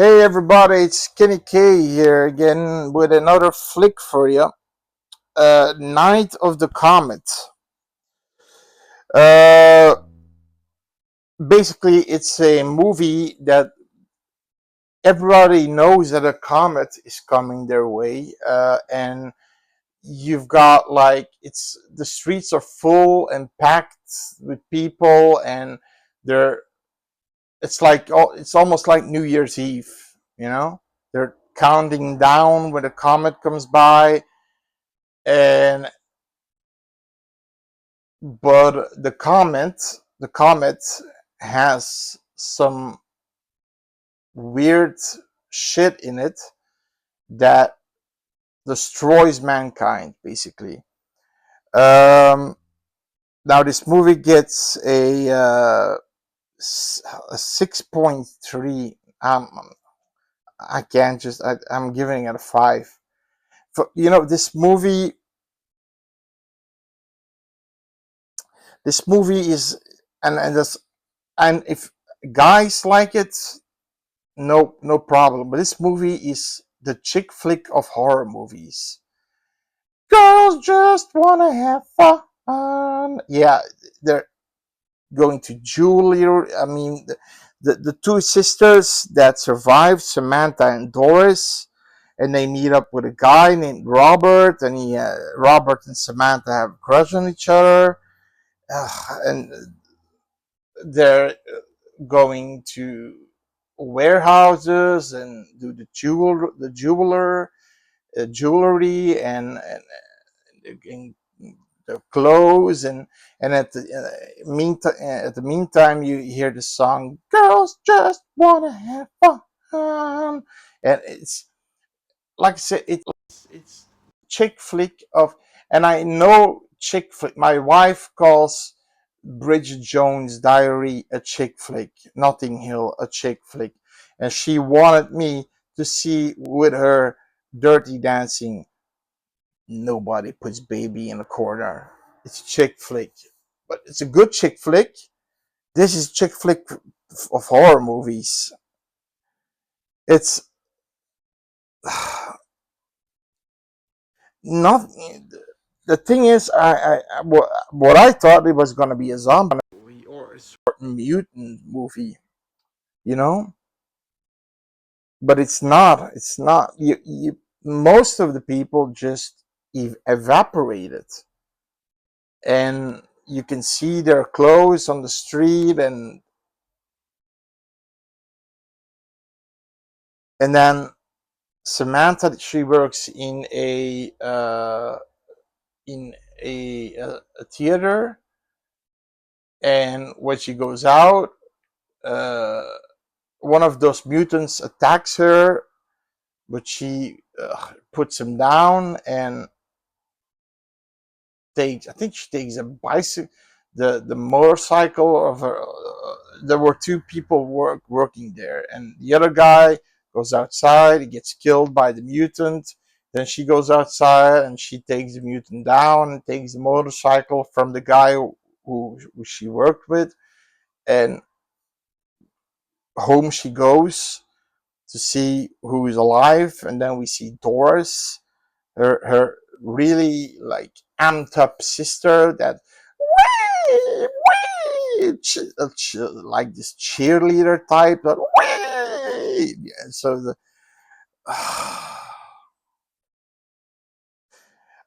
Hey everybody, it's Kenny K here again with another flick for you. Night of the Comet. Uh, Basically, it's a movie that everybody knows that a comet is coming their way, and you've got like it's the streets are full and packed with people, and they're it's almost like New Year's Eve. You know, they're counting down when the comet comes by and but the comet has some weird shit in it that destroys mankind basically. um Now this movie gets a 6.3. I can't just I'm giving it a 5 for, this movie is, and that's, and if guys like it, no problem. But this movie is the chick flick of horror movies. Girls just wanna have fun. Yeah, they're going to jewelry. I mean, the two sisters that survived, Samantha and Doris, and they meet up with a guy named Robert, and Robert and Samantha have a crush on each other, and they're going to warehouses and do the jewelry and the clothes, and at the meantime you hear the song "Girls Just Wanna Have Fun," and it's like I said, it's chick flick of, and I know chick flick. My wife calls Bridget Jones' Diary a chick flick, Notting Hill a chick flick, and she wanted me to see with her Dirty Dancing. Nobody puts baby in a corner. It's a chick flick, but it's a good chick flick. This is chick flick of horror movies. It's not. The thing is, what I thought it was gonna be a zombie movie or a sort of mutant movie, you know, but it's not. It's not. Most of the people just evaporated, and you can see their clothes on the street, and then Samantha, she works in a theater, and when she goes out, uh, one of those mutants attacks her, but she puts him down and takes. I think she takes a bicycle, the motorcycle of her. There were two people working there, and the other guy goes outside. He gets killed by the mutant. Then she goes outside and she takes the mutant down and takes the motorcycle from the guy who she worked with, and home she goes to see who is alive. And then we see Doris, her really like amped up sister that wee, like this cheerleader type that wee. Yeah, so the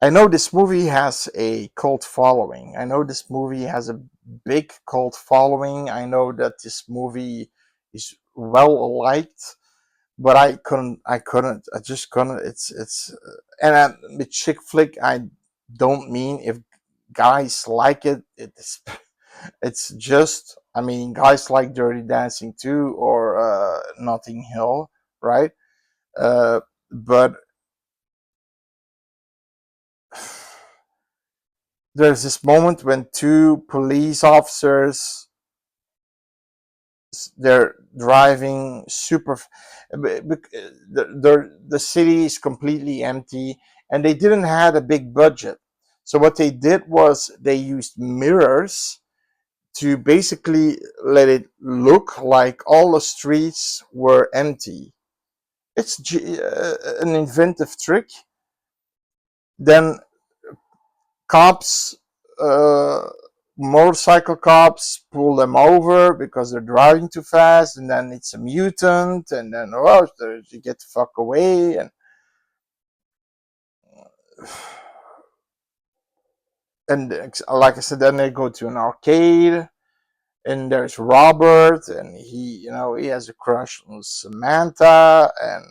I know this movie has a cult following. I know this movie has a big cult following. I know that this movie is well liked, but I just couldn't. And with chick flick, I don't mean if guys like it. It's just, I mean, guys like Dirty Dancing too, or Notting Hill, right? Uh, but there's this moment when two police officers, they're driving the city is completely empty, and they didn't have a big budget. So what they did was they used mirrors to basically let it look like all the streets were empty. It's an inventive trick. Then cops, uh, motorcycle cops, pull them over because they're driving too fast, and then it's a mutant, and then oh, you get the fuck away, and like I said, then they go to an arcade, and there's Robert, and he has a crush on Samantha, and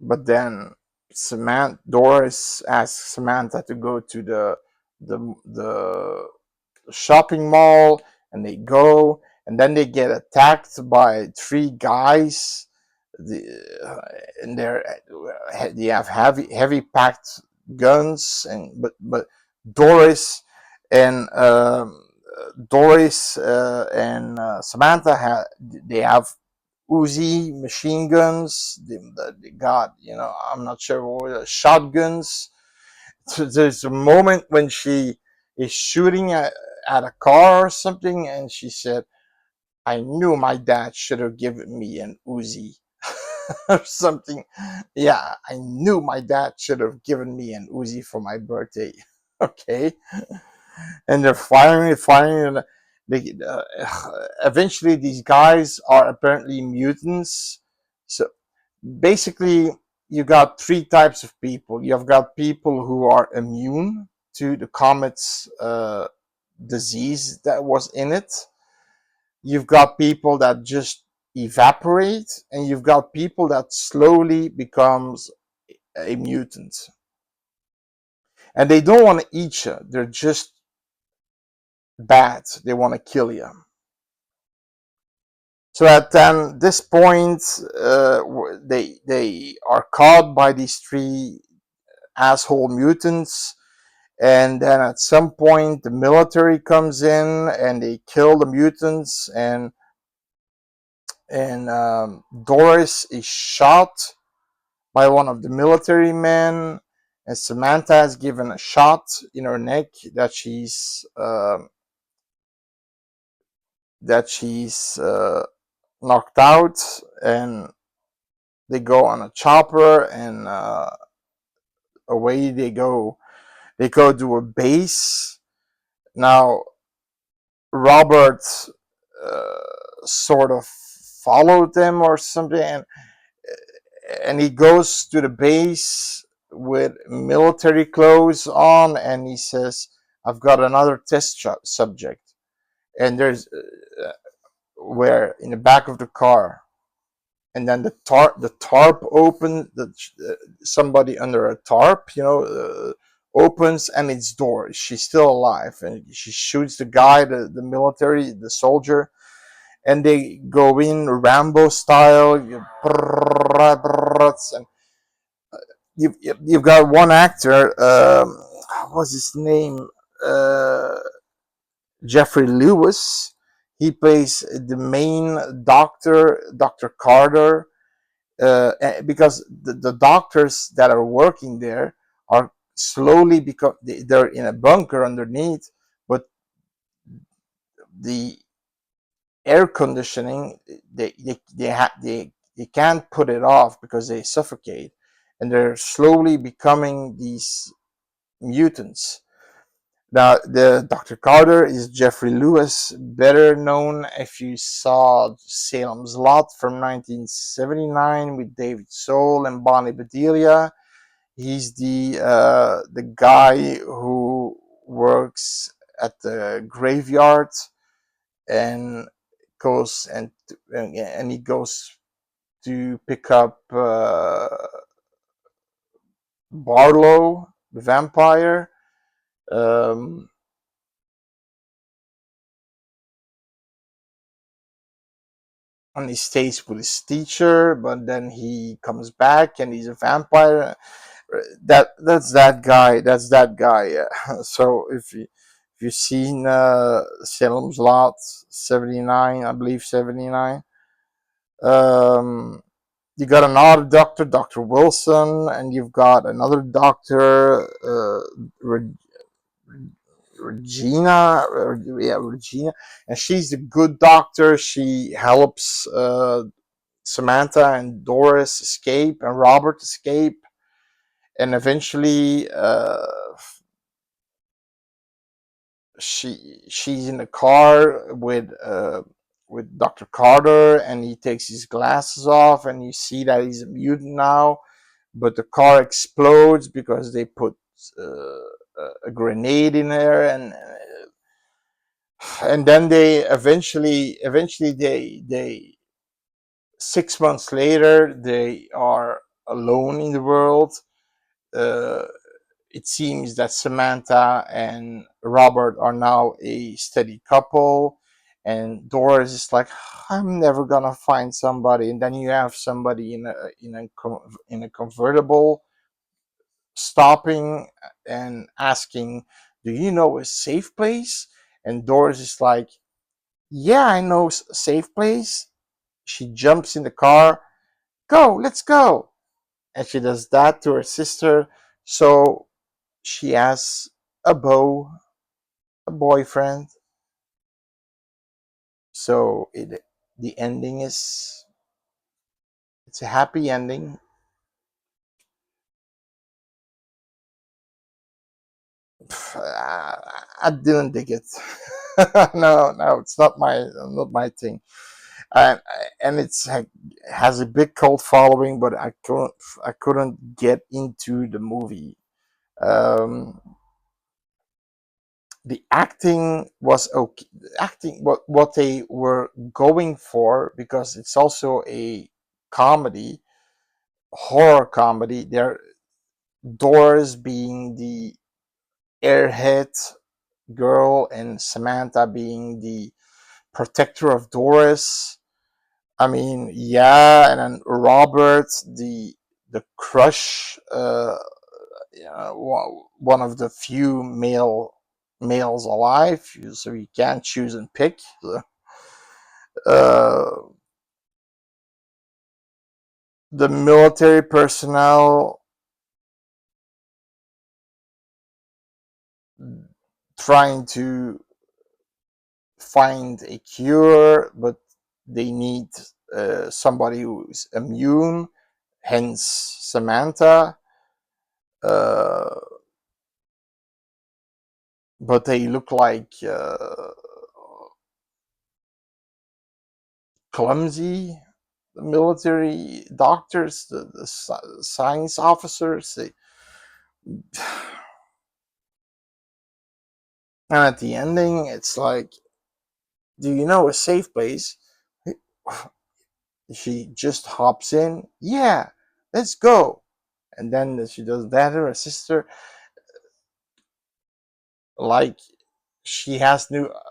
but then Samantha Doris asks Samantha to go to the shopping mall, and they go, and then they get attacked by three guys. The, and they have heavy packed guns, and but Doris and Samantha they have Uzi machine guns. They got, I'm not sure what, shotguns. So there's a moment when she is shooting at a car or something, and she said, "I knew my dad should have given me an Uzi." Or something. Yeah, I knew my dad should have given me an Uzi for my birthday. Okay, and they're firing, and eventually these guys are apparently mutants. So basically, you got three types of people. You've got people who are immune to the comet's disease that was in it. You've got people that just evaporate, and you've got people that slowly becomes a mutant, and they don't want to eat you. They're just bad. They want to kill you. So at then this point, they are caught by these three asshole mutants, and then at some point the military comes in and they kill the mutants, and Doris is shot by one of the military men, and Samantha has given a shot in her neck that she's knocked out, and they go on a chopper, and away they go. They go to a base. Now Robert sort of followed them or something, and he goes to the base with military clothes on, and he says, "I've got another test subject," and there's where in the back of the car, and then the tarp opens, somebody under a tarp, opens, and it's Doris. She's still alive, and she shoots the guy, the military, the soldier, and they go in Rambo style. And you've got one actor, what's his name, uh, Jeffrey Lewis. He plays the main doctor, Dr. Carter, because the doctors that are working there are slowly, because they're in a bunker underneath, but the air conditioning, they can't put it off because they suffocate, and they're slowly becoming these mutants. Now, the Dr. Carter is Jeffrey Lewis, better known if you saw Salem's Lot from 1979 with David Soul and Bonnie Bedelia. He's the guy who works at the graveyard, and goes and he goes to pick up Barlow, the vampire. Um, and he stays with his teacher, but then he comes back and he's a vampire. That's that guy. That's that guy. Yeah. So if you've seen Salem's Lot 79, I believe 79, um, you got another doctor, Dr. Wilson, and you've got another doctor, Regina, yeah, Regina, and she's the good doctor. She helps Samantha and Doris escape, and Robert escape, and eventually she's in the car with Dr. Carter, and he takes his glasses off, and you see that he's a mutant now. But the car explodes because they put a grenade in there, and then they eventually they 6 months later they are alone in the world. Uh, it seems that Samantha and Robert are now a steady couple, and Doris is like, I'm never gonna find somebody. And then you have somebody in a convertible stopping and asking, "Do you know a safe place?" And Doris is like, "Yeah, I know a safe place." She jumps in the car. Go, let's go. And she does that to her sister. So she has a beau, a boyfriend. So the ending is it's a happy ending. I didn't dig it. No, it's not my thing. And it's has a big cult following, but I couldn't get into the movie. Um, the acting was okay. Acting what they were going for, because it's also a comedy, horror comedy. There, Doris being the airhead girl and Samantha being the protector of Doris. I mean, yeah, and then Robert, the crush, one of the few males alive, so you can't choose and pick. Uh, the military personnel trying to find a cure, but they need somebody who's immune, hence Samantha. Uh, but they look like clumsy. The military doctors, the science officers, and at the ending, it's like, do you know a safe place? She just hops in. Yeah, let's go. And then she does that to her sister, like she has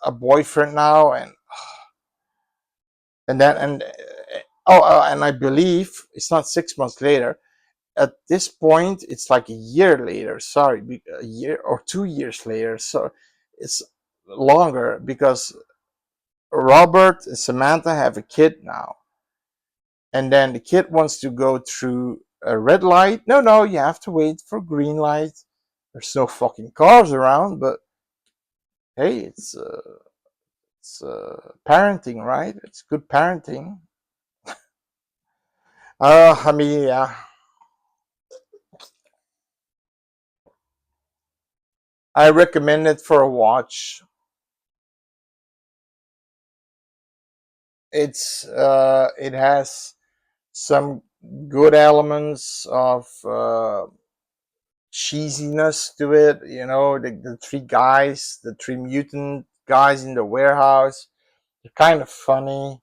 a boyfriend now, and then and and I believe it's not 6 months later. At this point, it's like a year later. Sorry, a year or 2 years later. So it's longer because Robert and Samantha have a kid now, and then the kid wants to go through a red light. No, you have to wait for green light. There's no fucking cars around, but hey, it's parenting, right? It's good parenting. I mean, yeah, I recommend it for a watch. It has some good elements of cheesiness to it. The three guys, the three mutant guys in the warehouse, they're kind of funny.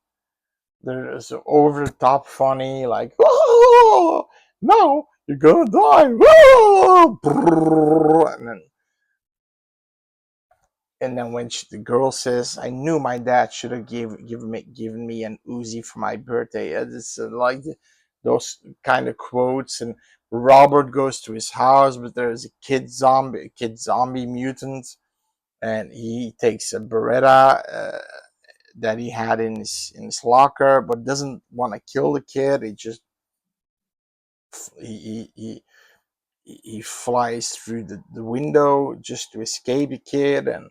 There's over the top funny, like, oh, now you're gonna die. Oh, and then when the girl says, "I knew my dad should have given me an Uzi for my birthday," it's like those kind of quotes. And Robert goes to his house, but there's a kid zombie mutant, and he takes a Beretta that he had in his locker, but doesn't want to kill the kid. He just he he flies through the window just to escape a kid. And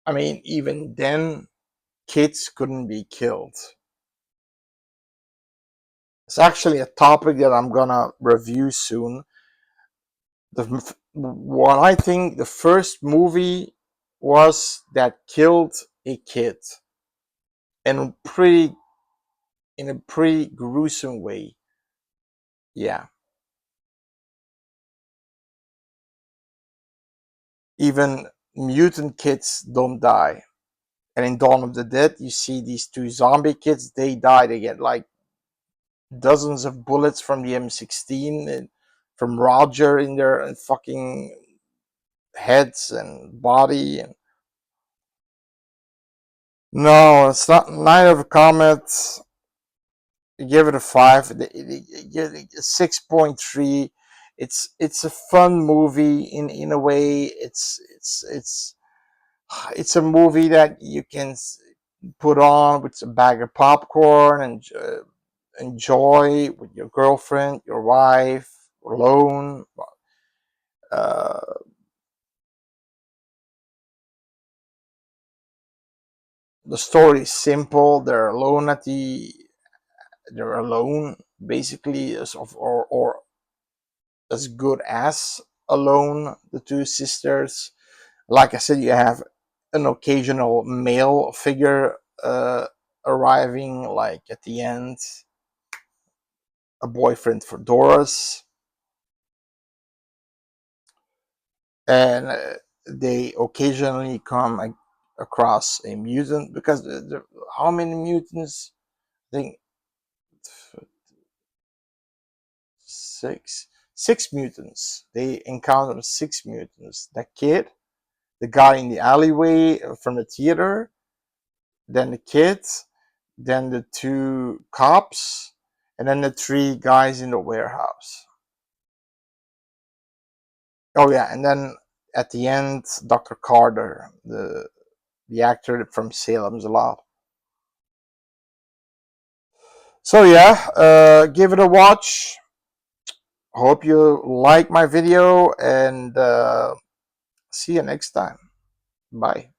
I mean, even then, kids couldn't be killed. It's actually a topic that I'm gonna review soon. What I think the first movie was that killed a kid and pretty in a pretty gruesome way. Yeah, even mutant kids don't die. And in Dawn of the Dead, you see these two zombie kids. They die. They get like dozens of bullets from the M16 and from Roger in their fucking heads and body. And no, it's not Night of the Comet. Give it a 5. 6.3. It's a fun movie in a way. It's a movie that you can put on with a bag of popcorn and enjoy with your girlfriend, your wife, alone. Uh, the story is simple. They're alone basically, or as good as alone. The two sisters. Like I said, you have an occasional male figure arriving, like at the end, a boyfriend for Doris, and they occasionally come across a mutant because how many mutants? I think six mutants. They encounter six mutants. The kid, the guy in the alleyway from the theater, then the kids, then the two cops, and then the three guys in the warehouse. Oh yeah, and then at the end, Dr. Carter, the actor from Salem's Lot. So yeah, give it a watch. Hope you like my video, and see you next time. Bye.